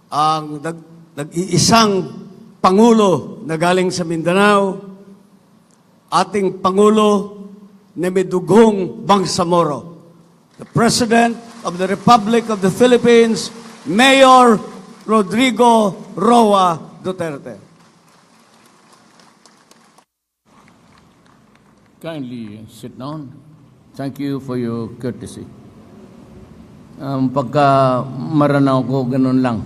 ang nag-iisang Pangulo na galing sa Mindanao, ating Pangulo na may dugong Bangsamoro, the President of the Republic of the Philippines, Mayor Rodrigo Roa Duterte. Kindly sit down. Thank you for your courtesy. Pagka maranaw ko, ganun lang.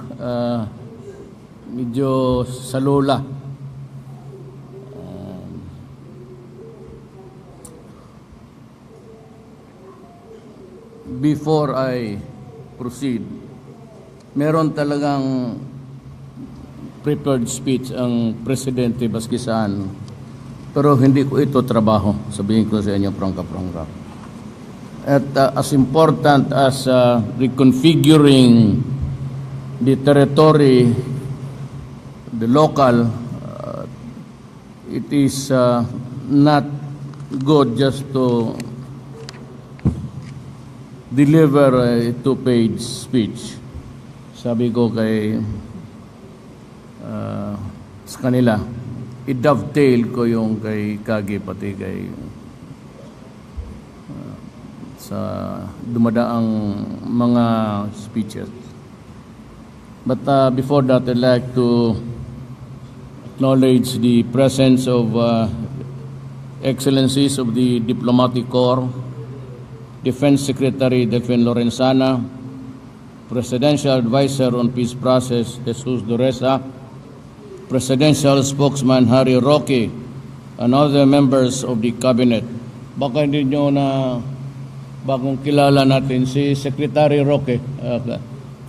Medyo salula. Before I proceed, meron talagang prepared speech ang Presidente Baskisan, pero hindi ko ito trabaho. Sabihin ko sa inyo, prangka-prangka. At as important as reconfiguring the territory, the local, it is not good just to deliver a two-page speech. Sabi ko sa kanila, i-dovetail ko yung kay Kagi pati kay sa dumadaang mga speeches. But before that, I'd like to acknowledge the presence of excellencies of the Diplomatic Corps, Defense Secretary Delfin Lorenzana, Presidential Advisor on Peace Process Jesus Dureza, Presidential Spokesman Harry Roque, and other members of the Cabinet. Baka hindi nyo na bagong kilala natin si Secretary Roque,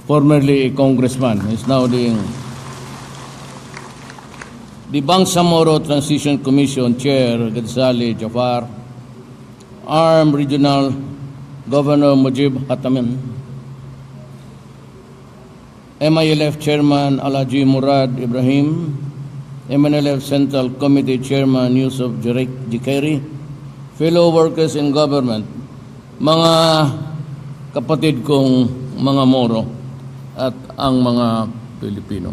formerly a congressman. He's now the Bangsamoro Transition Commission Chair, Gadzali Jafar, Armed Regional Governor Mujib Hatamin, MILF Chairman Alhaji Murad Ibrahim, MNLF Central Committee Chairman Yusuf Jikairi, fellow workers in government, mga kapatid kong mga Moro at ang mga Pilipino.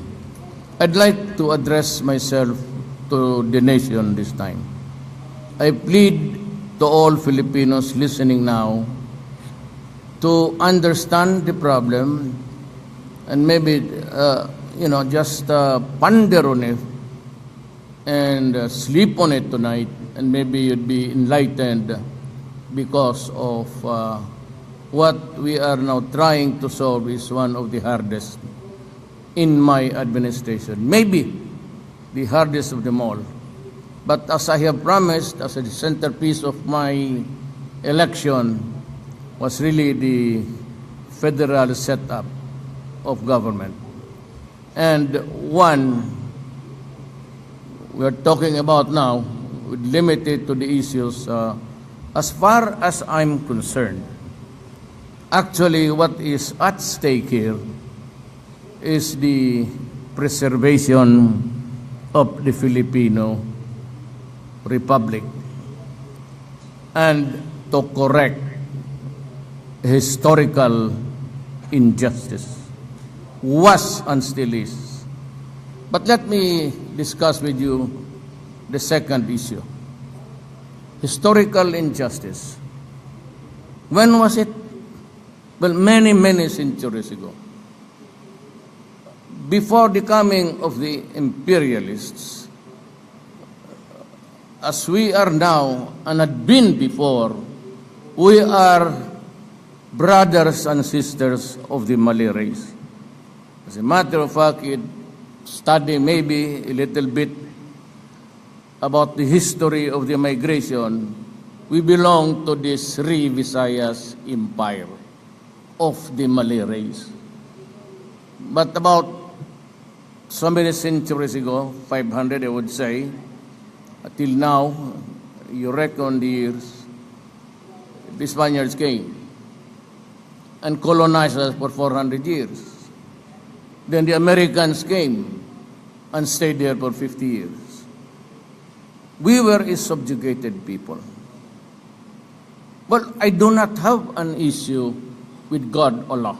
I'd like to address myself to the nation this time. I plead to all Filipinos listening now to understand the problem and maybe, just ponder on it and sleep on it tonight, and maybe you'd be enlightened because of what we are now trying to solve is one of the hardest in my administration. Maybe the hardest of them all. But as I have promised, as a centerpiece of my election was really the federal setup of government. And one we're talking about now, limited to the issues, as far as I'm concerned, actually what is at stake here is the preservation of the Filipino Republic and to correct historical injustice, was and still is. But let me discuss with you the second issue. Historical injustice. When was it? Well, many, many centuries ago. Before the coming of the imperialists, as we are now and had been before, we are brothers and sisters of the Malay race. As a matter of fact, study maybe a little bit about the history of the migration, we belong to this Sri Visayas Empire of the Malay race. But about so many centuries ago, 500 I would say, till now, you reckon the years, the Spaniards came and colonized us for 400 years. Then the Americans came and stayed there for 50 years. We were a subjugated people. Well, I do not have an issue with God Allah.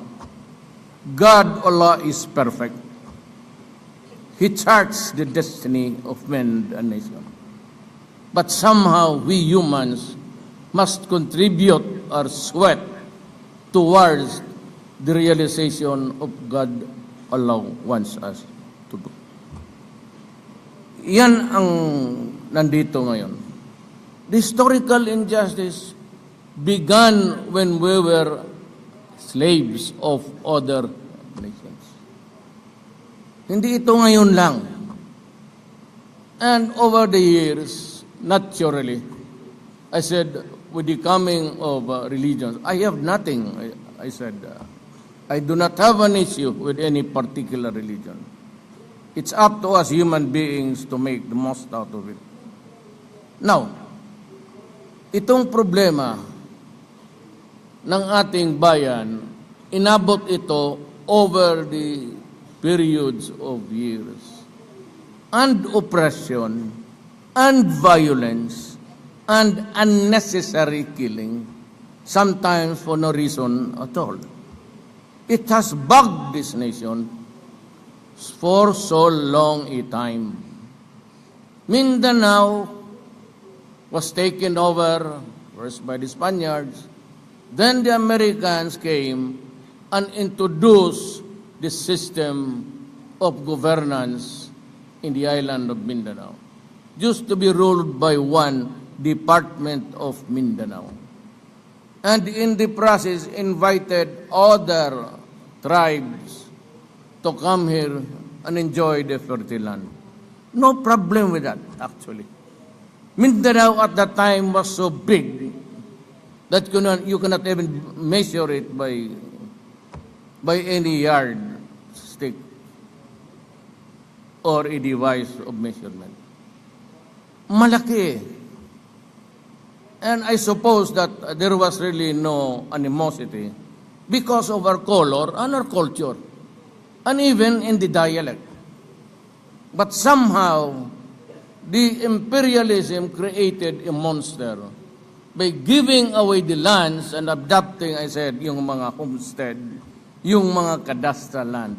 God Allah is perfect. He charts the destiny of men and nation. But somehow we humans must contribute our sweat towards the realization of God Allah wants us to do. Yan ang nandito ngayon. The historical injustice began when we were slaves of other nations. Hindi ito ngayon lang. And over the years, naturally, I said, with the coming of religions, I have nothing. I said, I do not have an issue with any particular religion. It's up to us human beings to make the most out of it. Now, itong problema ng ating bayan, inabot ito over the periods of years. And oppression, and violence, and unnecessary killing, sometimes for no reason at all. It has bugged this nation for so long a time. Mindanao was taken over first by the Spaniards, then the Americans came and introduced the system of governance in the island of Mindanao. Used to be ruled by one department of Mindanao. And in the process invited other tribes to come here and enjoy the fertile land. No problem with that, actually. Mindanao at that time was so big that you cannot even measure it by any yardstick or a device of measurement. Malaki. And I suppose that there was really no animosity because of our color and our culture, and even in the dialect. But somehow, the imperialism created a monster by giving away the lands and adopting, I said, yung mga homestead, yung mga cadastral land.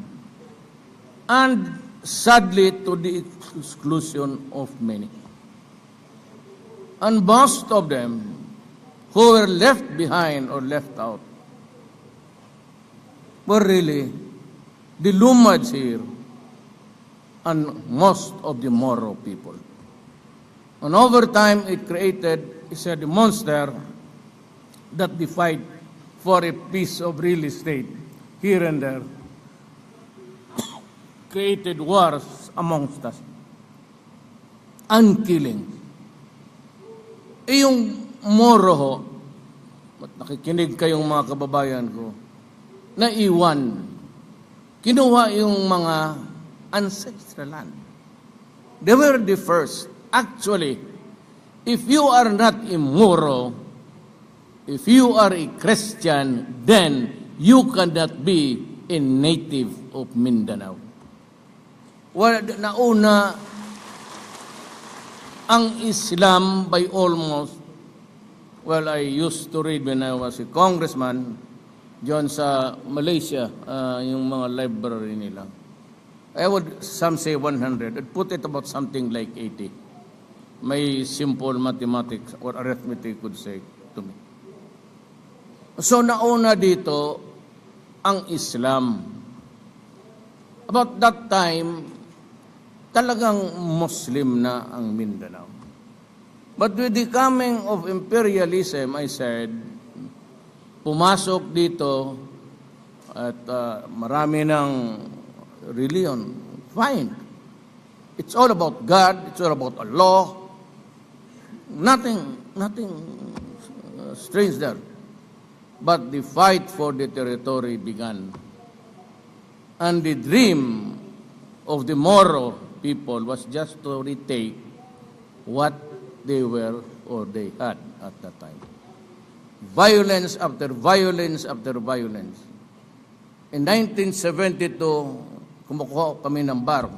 And sadly, to the exclusion of many. And most of them who were left behind or left out were really the Lumads here and most of the Moro people. And over time, it created, he said, a monster that defied for a piece of real estate here and there, created wars amongst us and killing. Yung Moro ho, at nakikinig kayong mga kababayan ko, naiwan, kinuha yung mga ancestral land. They were the first. Actually, if you are not a Moro, if you are a Christian, then you cannot be a native of Mindanao. Well, nauna ang Islam by almost, well, I used to read when I was a congressman, diyan sa Malaysia, yung mga library nila. I would, some say 100, I'd put it about something like 80. May simple mathematics or arithmetic could say to me. So nauna dito ang Islam. About that time, talagang Muslim na ang Mindanao. But with the coming of imperialism, I said, pumasok dito at marami ng religion. Fine. It's all about God. It's all about Allah. Nothing strange there. But the fight for the territory began. And the dream of the Moro people was just to retake what they were or they had at that time. Violence after violence after violence. In 1972, kumukuha kami ng bar.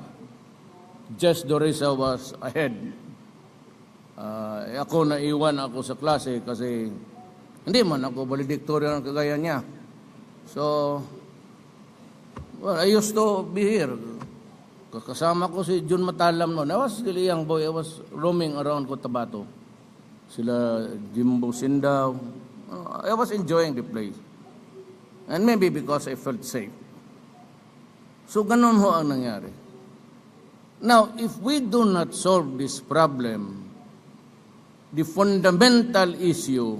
Just Dorisa was ahead. Ako naiwan ako sa klase kasi hindi man ako valedictorian ng kagaya niya. So, well, I used to be here. Kasama ko si Jun Matalam noon. I was really young boy. I was roaming around Cotabato. Sila Jimbo Sindaw. I was enjoying the place. And maybe because I felt safe. So ganun ho ang nangyari. Now, if we do not solve this problem, the fundamental issue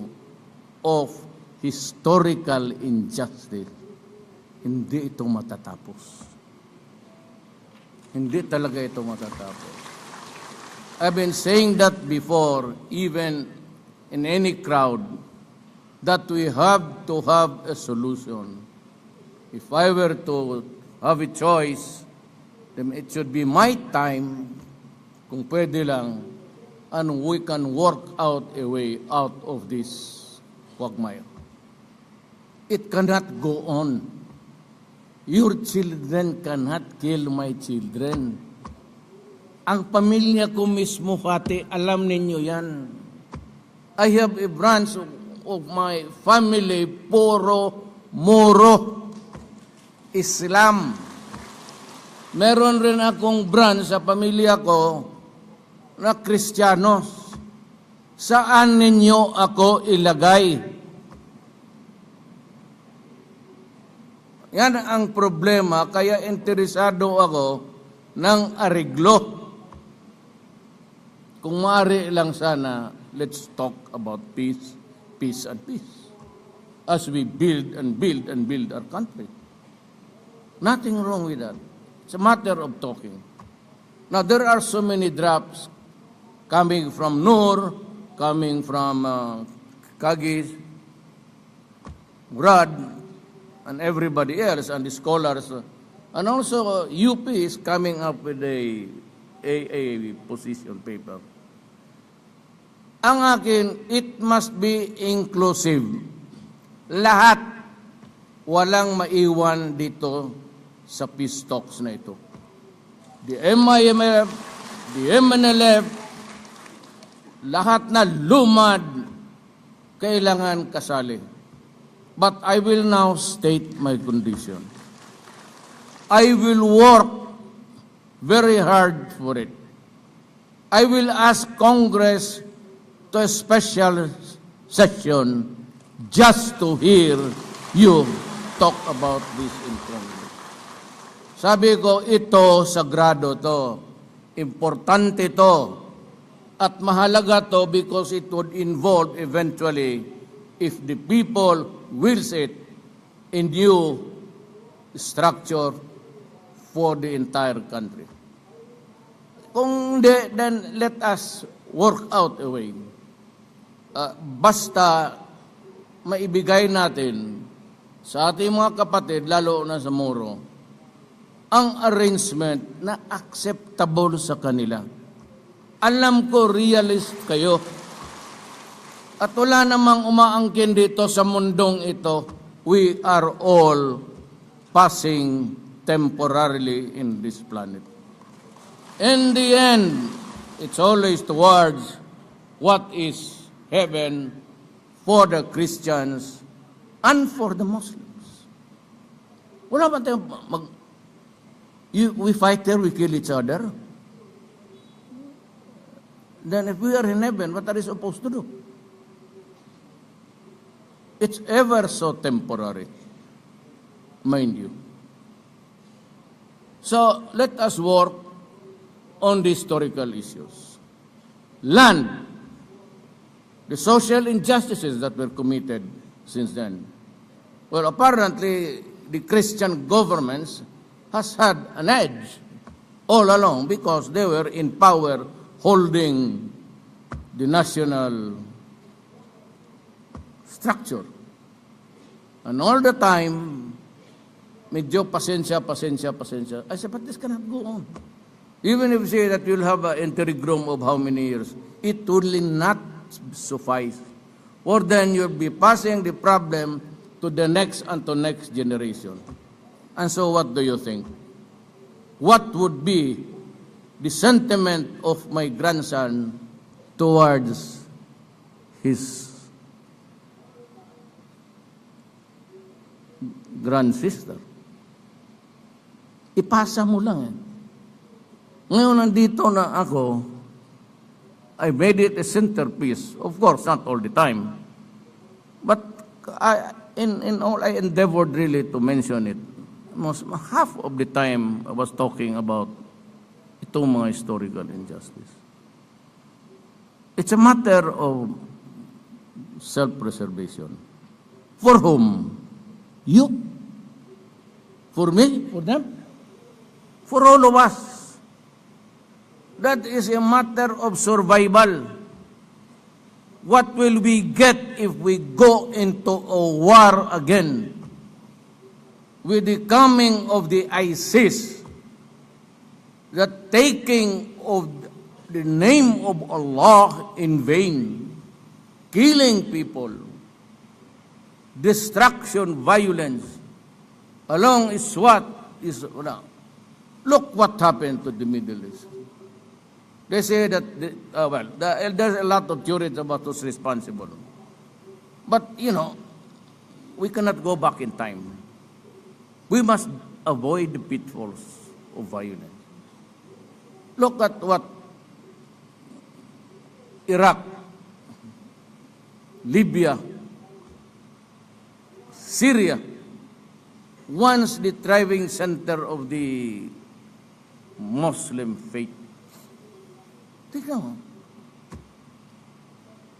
of historical injustice, hindi ito matatapos. Hindi talaga ito matatapos. I've been saying that before, even in any crowd, that we have to have a solution. If I were to have a choice, then it should be my time, kung pwede lang, and we can work out a way out of this quagmire. It cannot go on. Your children cannot kill my children. Ang pamilya ko mismo, pati, alam ninyo yan. I have a branch of my family, puro Moro Islam. Meron rin akong branch sa pamilya ko na Kristiyanos. Saan ninyo ako ilagay? Yan ang problema, kaya interesado ako ng ariglo. Kung maaari lang sana, let's talk about peace, peace and peace. As we build and build and build our country. Nothing wrong with that. It's a matter of talking. Now, there are so many drafts coming from Noor, coming from Kagis, Murad, and everybody else, and the scholars. And also, UP is coming up with a position paper. Ang akin, it must be inclusive. Lahat, walang maiwan dito sa peace talks na ito. The MILF, the MNLF, lahat na lumad, kailangan kasali. But I will now state my condition. I will work very hard for it. I will ask Congress to a special session just to hear you talk about this in Congress. Sabi ko, ito, sagrado to. Importante to. At mahalaga to because it would involve eventually, if the people wills it, a new structure for the entire country. Kung hindi, then let us work out a way. Basta maibigay natin sa ating mga kapatid, lalo na sa Moro, ang arrangement na acceptable sa kanila. Alam ko, realist kayo. At wala namang umaangkin dito sa mundong ito. We are all passing temporarily in this planet. In the end, it's always towards what is heaven for the Christians and for the Muslims. Wala ba tayong we fight there, we kill each other? Then if we are in heaven, what are we supposed to do? It's ever so temporary, mind you. So let us work on the historical issues. Land, the social injustices that were committed since then. Well, apparently, the Christian governments has had an edge all along because they were in power holding the national structure. And all the time, medyo pasensya. I said, but this cannot go on. Even if you say that you'll have an interregnum of how many years, it will not suffice. Or then you'll be passing the problem to the next and to next generation. And so what do you think? What would be the sentiment of my grandson towards his grandsister? Ipasa mo lang eh. Ngayon, nandito na ako, I made it a centerpiece. Of course, not all the time. But in all, I endeavored really to mention it. Most, half of the time, I was talking about itong mga historical injustice. It's a matter of self-preservation. For whom? You. For me? For them? For all of us. That is a matter of survival. What will we get if we go into a war again? With the coming of the ISIS, the taking of the name of Allah in vain, killing people, destruction, violence, along is what is. Look what happened to the Middle East. They say that, there's a lot of theories about who's responsible. But, we cannot go back in time. We must avoid the pitfalls of violence. Look at what Iraq, Libya, Syria, once the thriving center of the Muslim faith. Tingnan mo.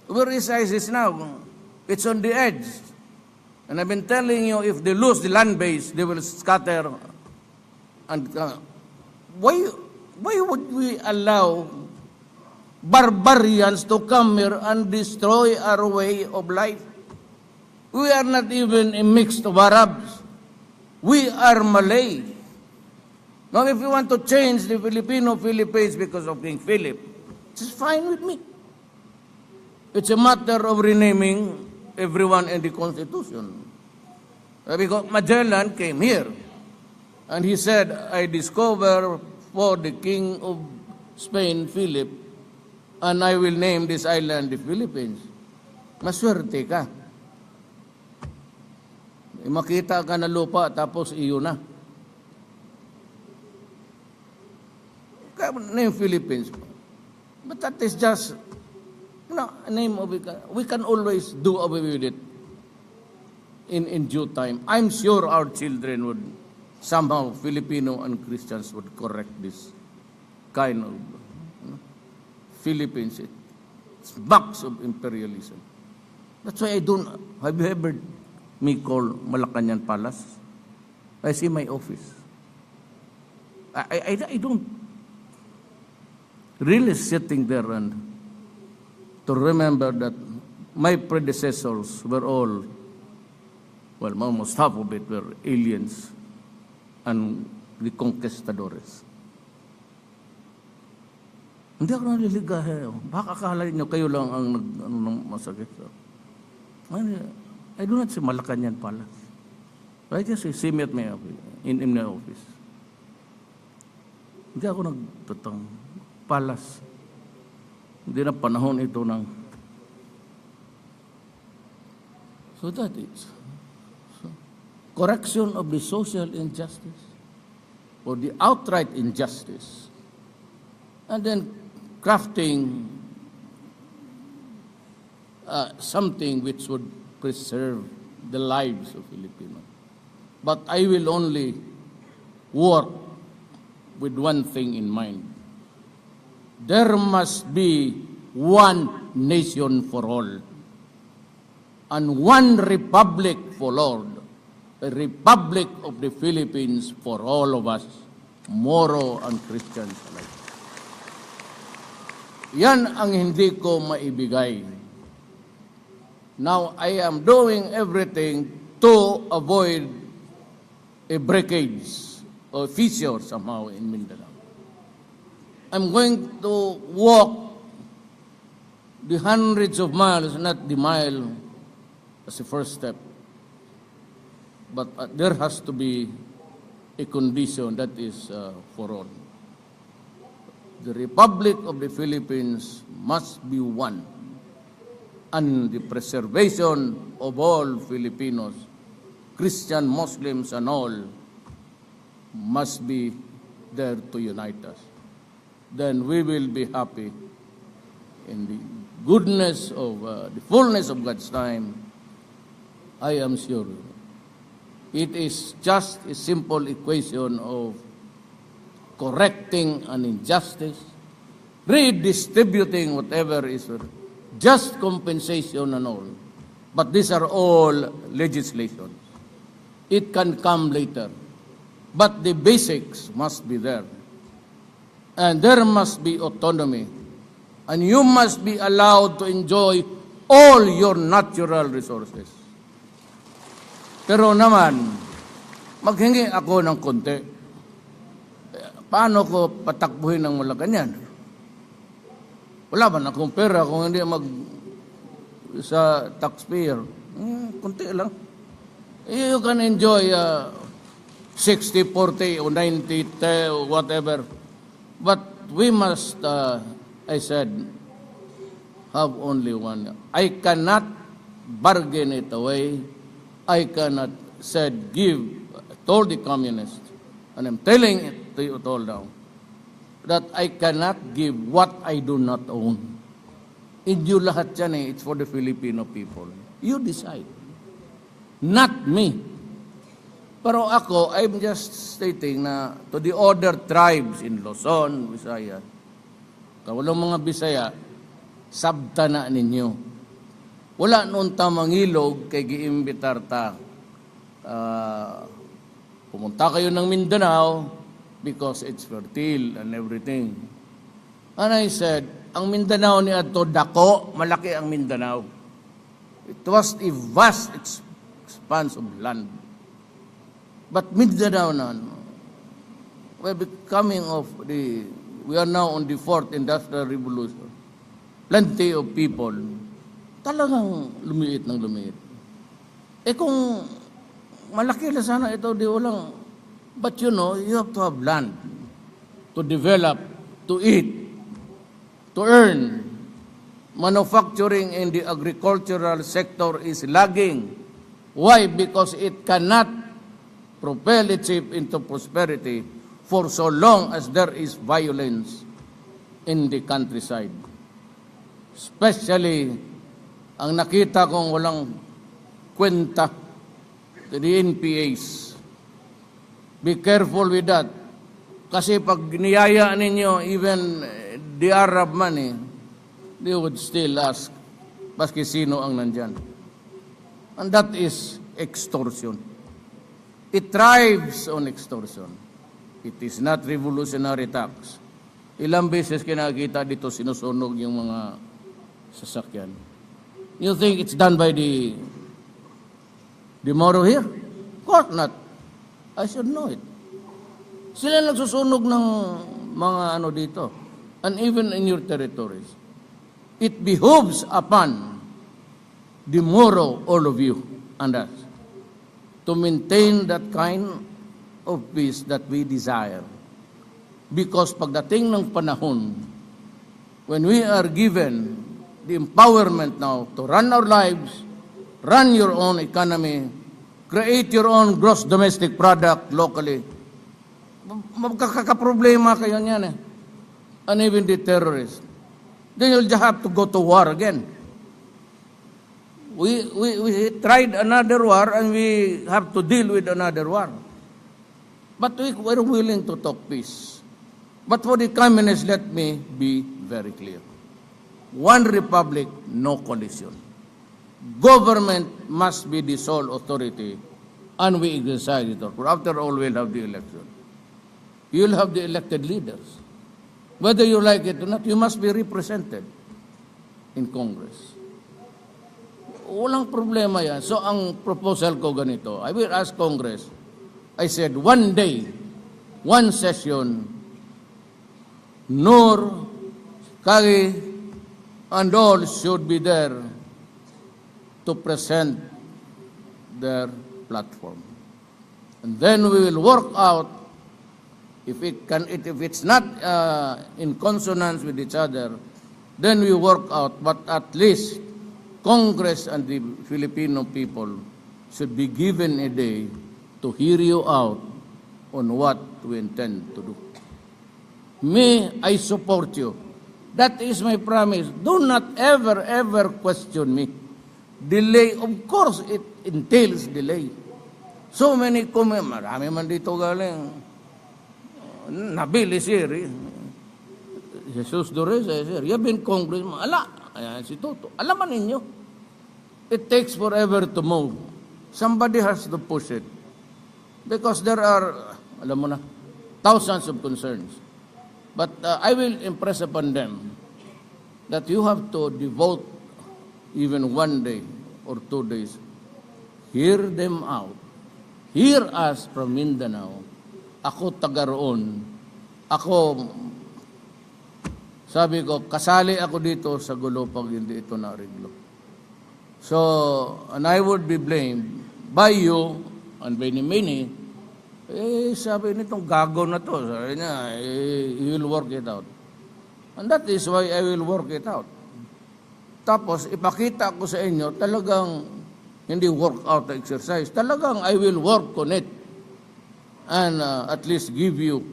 Where is ISIS now? It's on the edge. And I've been telling you, if they lose the land base, they will scatter. And why would we allow barbarians to come here and destroy our way of life? We are not even a mix of Arabs. We are Malay. Now, if you want to change the Filipino Philippines because of King Philip, it's fine with me. It's a matter of renaming everyone in the Constitution. Because Magellan came here, and he said, I discover for the King of Spain, Philip, and I will name this island the Philippines. Maswerte ka. Makita ka na lupa, tapos iyo na. Name Philippines. But that is just a name of it. We can always do away with it in due time. I'm sure our children would somehow, Filipino and Christians would correct this kind of Philippines. It's box of imperialism. That's why have you ever me call Malacanang Palace? I see my office. I don't really sitting there and to remember that my predecessors were all, well, almost half of it were aliens and the conquistadores. Hindi ako naliligahe. Baka akala nyo kayo lang ang masakit. I do not say Malacanang Palace. I just say, see me at my office, in my office. Hindi ako nagtatang palace. Hindi na panahon ito ng... So that is correction of the social injustice or the outright injustice, and then crafting something which would preserve the lives of Filipinos. But I will only work with one thing in mind. There must be one nation for all and one republic for all, a republic of the Philippines for all of us, Moro and Christians alike. Yan ang hindi ko maibigay. Now, I am doing everything to avoid a breakage or fissure somehow in Mindanao. I'm going to walk the hundreds of miles, not the mile, as a first step. But there has to be a condition that is for all. The Republic of the Philippines must be one, and the preservation of all Filipinos, Christian, Muslims, and all, must be there to unite us. then we will be happy in the goodness of the fullness of God's time. I am sure it is just a simple equation of correcting an injustice, redistributing whatever is just compensation and all. But these are all legislation. It can come later. But the basics must be there. And there must be autonomy. And you must be allowed to enjoy all your natural resources. Pero naman, maghingi ako ng konti. Paano ko patakbuhin ng Malacanang? Wala ba na akong pera kung hindi sa taxpayer? Konti lang. You can enjoy 60-40 or 90-10 or whatever. But we must, I said, have only one. I cannot bargain it away. I cannot give, I told the communists, and I'm telling it to you all now, that I cannot give what I do not own. Inyo lahat yan eh, it's for the Filipino people. You decide. Not me. Pero ako, I'm just stating na to the other tribes in Luzon, Visayas, kawalang mga Bisaya, sabtana ninyo. Wala noon tamangilog kay giimbitar ta. Pumunta kayo ng Mindanao because it's fertile and everything. And I said, ang Mindanao ni Adto dako, malaki ang Mindanao. It was a vast expanse of land. But Mindanao na, we are now on the fourth industrial revolution. Plenty of people, talagang lumiit ng lumiit. Kung malaki na sana ito, di walang, but you know, you have to have land to develop, to eat, to earn. Manufacturing in the agricultural sector is lagging. Why? Because it cannot propel itself into prosperity for so long as there is violence in the countryside. Especially, ang nakita kong walang kwenta to the NPAs. Be careful with that. Kasi pag niyaya ninyo, even the Arab money, they would still ask, baski sino ang nandyan. And that is extortion. It thrives on extortion. It is not revolutionary tax. Ilang beses kinakita dito sinusunog yung mga sasakyan. You think it's done by the Moro here? Of course not. I should know it. Sila nagsusunog ng mga ano dito. And even in your territories. It behooves upon the Moro, all of you, and us, to maintain that kind of peace that we desire. Because pagdating ng panahon, when we are given the empowerment now to run our lives, run your own economy, create your own gross domestic product locally, magkakaproblema kayo niyan eh. And even the terrorists. Then you'll just have to go to war again. We tried another war and we have to deal with another war. But we were willing to talk peace. But for the communists, let me be very clear. One republic, no coalition. Government must be the sole authority, and we exercise it. After all, we'll have the election. You'll have the elected leaders. Whether you like it or not, you must be represented in Congress. Walang problema yan. So ang proposal ko ganito, I will ask Congress, I said, one day, one session, Nur, Kagi, and all should be there to present their platform. And then we will work out if it's not in consonance with each other, then we work out, but at least Congress and the Filipino people should be given a day to hear you out on what we intend to do. Me, I support you. That is my promise. Do not ever question me. Delay, of course, it entails delay. So many marami man dito galing. Nabili, sir. Jesus Dores, sir. You've been congressman. Ala, ayan, si Toto. Alaman ninyo. It takes forever to move. Somebody has to push it. Because there are, alam mo na, thousands of concerns. But I will impress upon them that you have to devote even 1 day or 2 days. Hear them out. Hear us from Mindanao. Ako taga roon. Ako, sabi ko, kasali ako dito sa gulo pag hindi ito na-ariglo. So, and I would be blamed by you and by many. Sabi nitong gago na to. Sabi niya, he will work it out. And that is why I will work it out. Tapos, ipakita ko sa inyo, talagang hindi workout exercise. Talagang I will work on it. And at least give you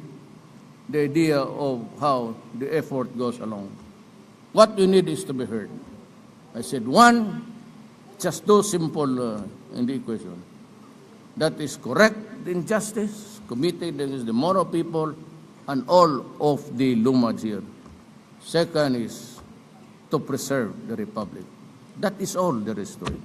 the idea of how the effort goes along. What you need is to be heard. I said, one, just do simple in the equation. That is correct injustice committed against the Moro people and all of the Lumads here. Second is to preserve the republic. That is all there is to it.